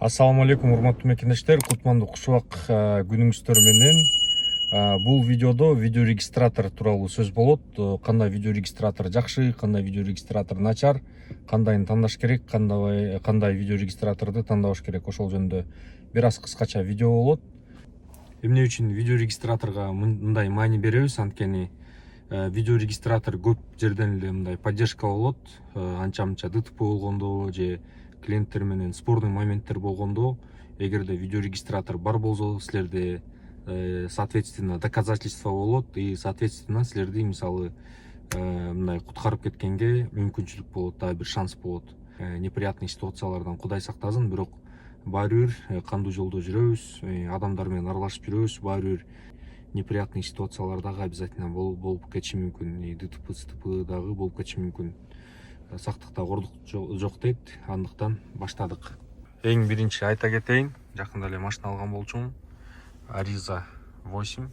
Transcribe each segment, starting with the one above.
Ассаламу алейкум, урматтуу мекендештер, кутмандуу кушубак күнүңүздөр менен. Бул видеодо видеорегистратор тууралуу сөз болот. Кандай видеорегистратор жакшы, кандай видеорегистратор начар, кандайын тандаш керек, кандай видеорегистраторду тандабаш керек, ошол жөнүндө бир аз кыскача видео болот. Эмне үчүн видеорегистраторго мындай маани беребиз? Анткени видеорегистратор көп жерден эле мындай поддержка болот. Анча-мынча ДТП болгондо же клиенттер менен спорный моменттер болгондо, эгерде видеорегистратор бар болсо, силерде соответственно доказательство болот и соответственно силерди мисалы мындай куткарып кеткенге мүмкүнчүлүк болот, да бир шанс болот. Неприятный ситуациялардан Кудай сактасын, бирок баары бир кандуу жолдо жүрөбүз, адамдар менен аралашып жүрөбүз, баары бир неприятный ситуациялар дагы обязательно болуп кетиши мүмкүн, ДТП дагы болуп кетиши мүмкүн. Сактыкта кордук жок дейт, андыктан баштадык. Эң биринчи айта кетейин, жакында эле машина алган болчумун, Ariza 8.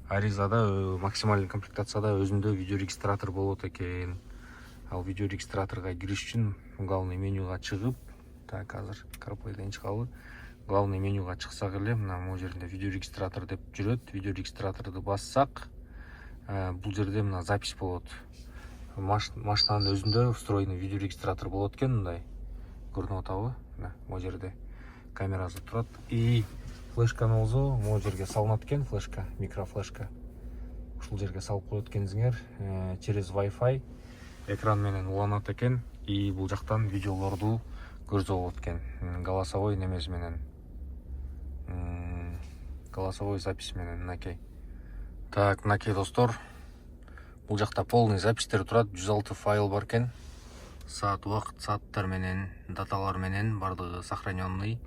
Ariza'da максималдуу комплектацияда өзүндө видеорегистратор болот экен. Ал видеорегистраторго кириш үчүн главный менюга чыгып, так азыр CarPlay'ден чыгалы. Главный менюга чыксак эле, мына могу жеринде видеорегистратор деп жүрөт. Видеорегистраторду бассак, бул жерде мына запись болот. Машинанын өзүндө встроенный видеорегистратор болот экен, мындай көрүнүп атабы? Мына могу жерде камерасы турат. И флешканы болсо могу жерге салынат экен, флешка, микрофлешка. Ушул жерге салып коет экенсиңер, через Wi-Fi экран менен уланат экен. И бул жактан видеолорду көрсө болот экен. Голосовой немеси менен. Голосовой запись менен мынакей. Так, мынакей достор. Бул жакта полный запистер турат, 106 файл бар экен. Саат, убакыт, сааттар менен, даталар менен бардыгы сохраненный.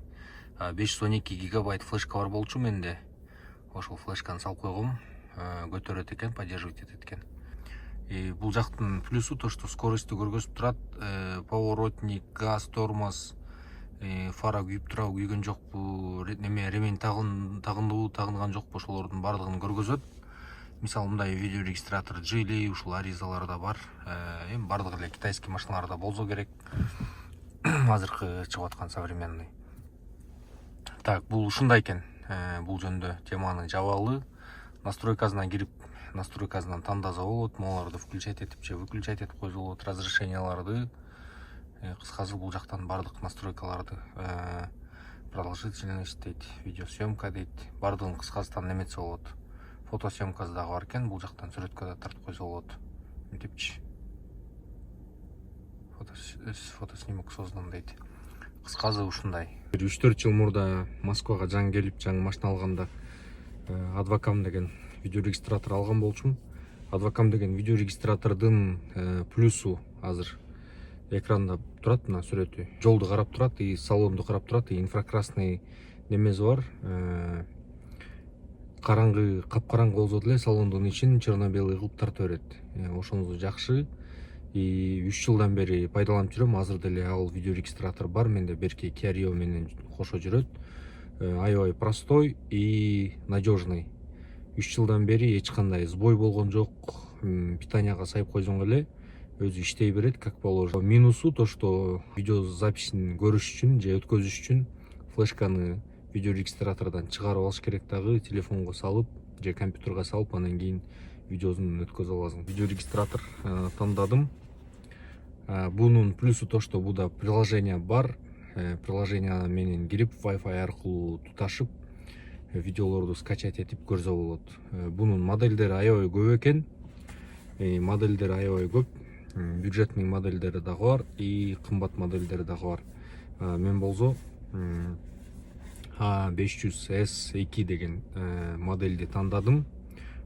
512 гигабайт флешка бар болчу менде. Ошол флешканы салып койгом, көтөрөт экен, поддерживать этет экен. И бул жактын плюсу то, что скоростьту көргөзүп турат, поворотник, газ, тормоз, фара күйүп турабы, күйгөн жокпу, неме ремень тагындыбы, тагынган жокпу, ошолордун бардыгын көргөзөт. Мисалы мындай видеорегистратор Geely, ушул Ariza'ларда бар. Эми бардыгы эле китайский машиналарда болсо керек. Азыркы чыгып аткан современный. Так, бул ушундай экен. Бул жөнүндө теманы жабалы. Настройкасына кирип, настройкасынан тандаса болот. Могуларды включать этип же выключать этип койсо болот. Разрешенияларды, кыскасы бул жактан бардык настройкаларды, продолжительность дейт, видеосъемка дейт, бардыгын кыскасынан неметсе болот. Фотосъемкасы дагы бар экен, бул жактан сүрөткө да тартып койсо болот. Мынтипчи. Фотоснимок создан дейт. Кыскасы ушундай. 3-4 жыл мурда Москвага жаңы келип, жаңы машина алганда Advocam деген видеорегистратор алган болчумун. Advocam деген видеорегистратордун плюсу азыр экранда турат, мына сүрөтү. Жолду карап турат, и салонду карап турат, и инфракрасный немеси бар. Караңгы, капкараңгы болсо деле салондун ичин черно-белый кылып тартып берет. Ошонусу жакшы. И 3 жылдан бери пайдаланып жүрөм. Азыр деле ал видеорегистратор бар менде, берки Kia Rio менен кошо жүрөт. Аябай простой и надежный. 3 жылдан бери эч кандай сбой болгон жок. Питанияга сайып койсоң эле өзү иштей берет как положено. Минусу то, что видеозаписин көрүш үчүн же өткөзүш үчүн флешканы видеорегистратордон чыгарып алыш керек, дагы телефонго салып же компьютерге салып, анан кийин видеосун өткөзө аласың. Видеорегистратор тандадым. Бунун плюсу то, что буда приложение бар. Приложение менен кирип, Wi-Fi аркылуу туташып, видеолорду скачать этип көрсө болот. Бунун модельдери аябай көп экен. Модельдери аябай көп. Бюджетный модельдери дагы бар и кымбат модельдери дагы бар. Мен болсо A500S2 деген модельди тандадым.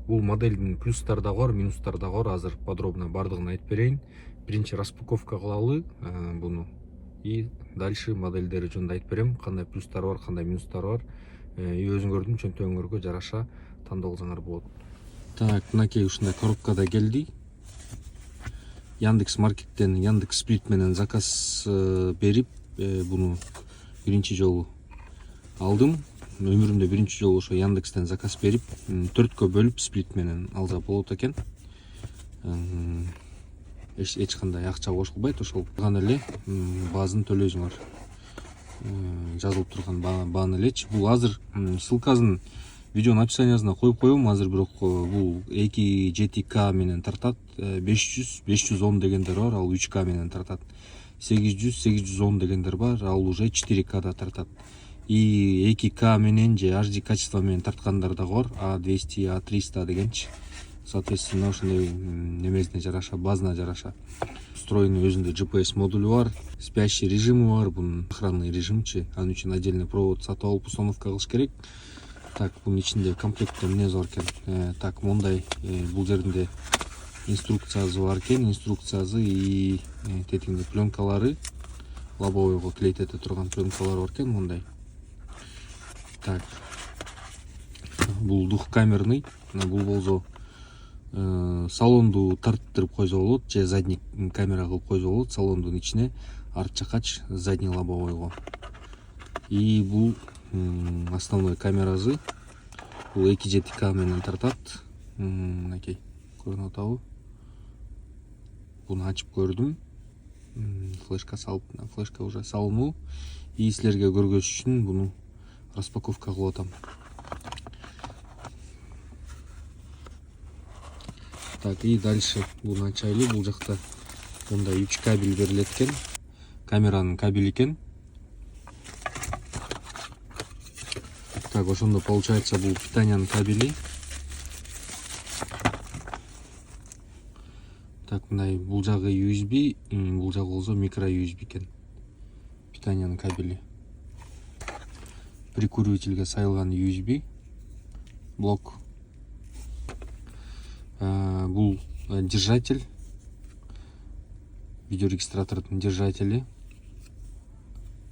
Бул модельдин плюстары дагы бар, минустары дагы бар. Азыр подробно бардыгын айтып берейин. Биринчи распаковка кылалы буну. И дальше модельдери жөнүндө айтып берем, кандай плюстары бар, кандай минустары бар. И өзүңөрдүн чөнтөгүңөргө жараша тандап алсаңар болот. Так, мынакей ушундай коробкада келди. Яндекс Маркеттен, Яндекс Сплит менен заказ берип, буну биринчи жолу алдым. Өмүрүмдө биринчи жолу ошо Яндекстен заказ берип, 4кө бөлүп сплит менен алса болот экен. Эч кандай акча кошулбайт, ошол гана эле базын төлөйсүңөр. жазылып турган бааны элечи. Бул азыр ссылкасын видеонун описаниясына коюп коем. Азыр бирок бул 2.7K менен тартат. 500-510 дегендер бар, ал 3K менен тартат. 800-810 дегендер бар, ал уже 4K да тартат. И 2K менен же HD качество менен тарткандар дагы бар, A200, A300 дегенчи. Соответственно, ошондой немесине жараша, базына жараша. Встроенный өзүндө GPS модулу бар, спящий режимы бар, бунун охранный режимчи. Анын үчүн отдельный провод сатып алып установка кылыш керек. Так, бунун ичинде комплектте эмнеси бар экен? Так, мондай бул жеринде инструкциясы бар экен, инструкциясы и тетигинде пленкалары, лобовойго клейт эте турган пленкалар бар экен, мондай. Так, бул двухкамерный, бул болсо салонду тартып койсо болот, же задний камера кылып койсо болот салондун ичине, арт жакач задний лобовойго. И бул основной камерасы, бул 2.7K менен тартат. Мынакей, көрүнүп атабы? Буну ачып көрдүм. Флешка салып, флешка уже салынуу. И силерге көргөзүш үчүн буну распаковка кылып атам. Так, и дальше буну ачайлы. Бул жакта мындай 3 кабель берилет экен. Камеранын кабели экен. Так, ошондо получается бул питаниянын кабели. Так, мындай бул жагы USB, бул жагы болсо микро USB экен. Питаниянын кабели. Прикуривателге сайылган USB блок. Бул держатель, видеорегистратордун держатели.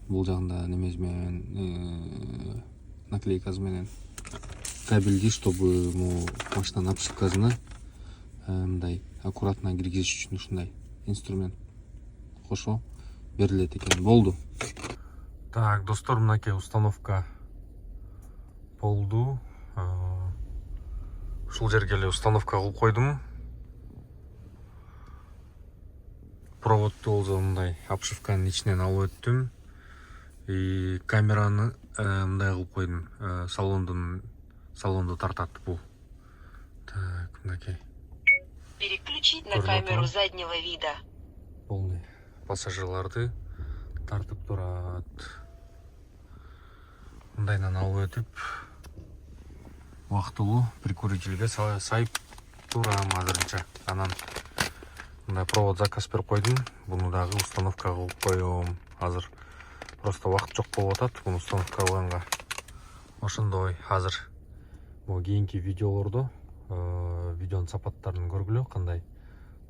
Бул жагында немеси менен наклейкасы менен кабелди, чтобы машинанын обшивкасына мындай аккуратно киргизиш үчүн ушундай инструмент кошо берилет экен. Болду. Так, достор, мынакей установка болду. Ушул жерге эле установка кылып койдум. Проводду болсо мындай обшивканын ичинен алып өттүм. И камераны мындай кылып койдум. Салонду тартат бул. Так, мынакей. Переключить на камеру заднего вида. Полный пассажирларды тартып турат. Мындайдан алып өтүп, убактылуу прикурительге сайып турам азырынча. Анан мындай провод заказ берип койдум. Буну дагы установка кылып коем. Азыр просто убакыт жок болуп атат буну установка кылганга. Ошондой азыр бул кийинки видеолордо видеонун сапаттарын көргүлө, кандай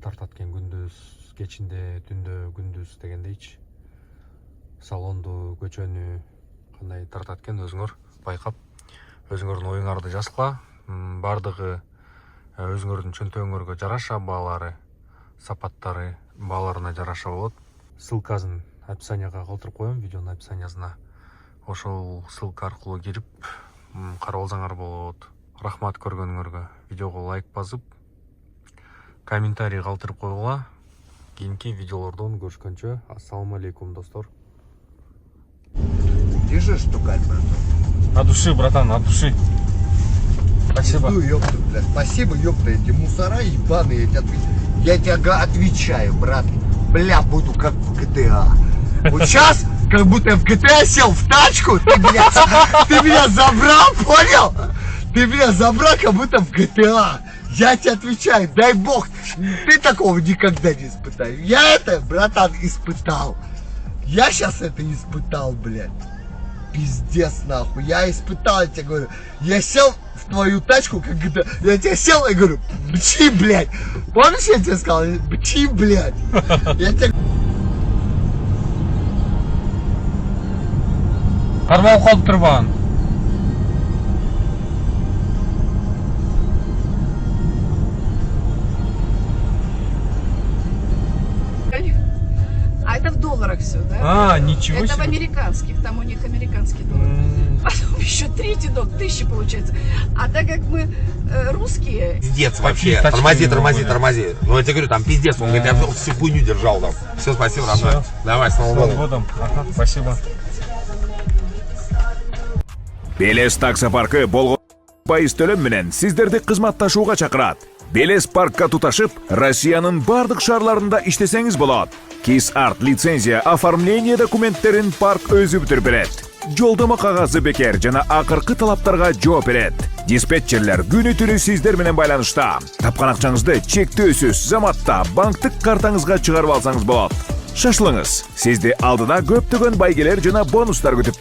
тартат экен күндүз, кечинде, түндө, күндүз дегендейчи. Салонду, көчөнү кандай тартат экен өзүңөр байкап, өзүңөрдүн оюңарды жазгыла. Бардыгы өзүңөрдүн чөнтөгүңөргө жараша, баалары, сапаттары бааларына жараша болот. Ссылкасын описанияга калтырып коем, видеонун описаниясына. Ошол ссылка аркылуу кирип карап алсаңар болот. Рахмат көргөнүңөргө. Видеого лайк басып, комментарий калтырып койгула. Кийинки видеолордон көрүшкөнчө, ассаламу алейкум, достор. Держи штукарь, братан. От души, братан, от души. Спасибо. Пизду, ёпта, блядь. Спасибо, ёпта, эти мусора ебаные, я тебе отвечаю, брат. Бля, буду как в GTA. Вот сейчас, как будто я в GTA сел в тачку, ты меня забрал, понял? Ты меня забрал, как будто в GTA. Я тебе отвечаю, дай бог, ты такого никогда не испытаешь. Я это, братан, испытал. Я сейчас это испытал, блядь. Пиздец, нахуй. Я испытал, я тебе говорю. Я сел в твою тачку, как GTA. Я тебе сел и говорю, мчи, блядь. Помнишь, я тебе сказал, мчи, блядь. Я тебе... Кармал калып турбан. А это в долларах все, да? Ничего это себе. в американских, там у них американский доллар. Потом еще третий долг, 1000 получается. А так как мы русские... Пиздец вообще. Тормози. Ну я тебе говорю, там пиздец. Он говорит, я всю хуйню держал там. Все, спасибо, родной. Давай, с Новым годом. Ага, спасибо. Белес таксопаркы болгон пайыз төлөм менен сиздерди кызматташууга чакырат. Белес паркка туташып, Россиянын бардык шаарларында иштесеңиз болот. Kiss Art лицензия оформление документтерин парк өзү бүтүрүп берет. Жолдомо кагазы бекер жана акыркы талаптарга жооп берет. Диспетчерлер күнү түнү сиздер менен байланышта. Тапкан акчаңызды чектөөсүз заматта банктык картаңызга чыгарып алсаңыз болот. Шашылыңыз. Сизди алдыда көптөгөн байгелер жана бонустар күтүп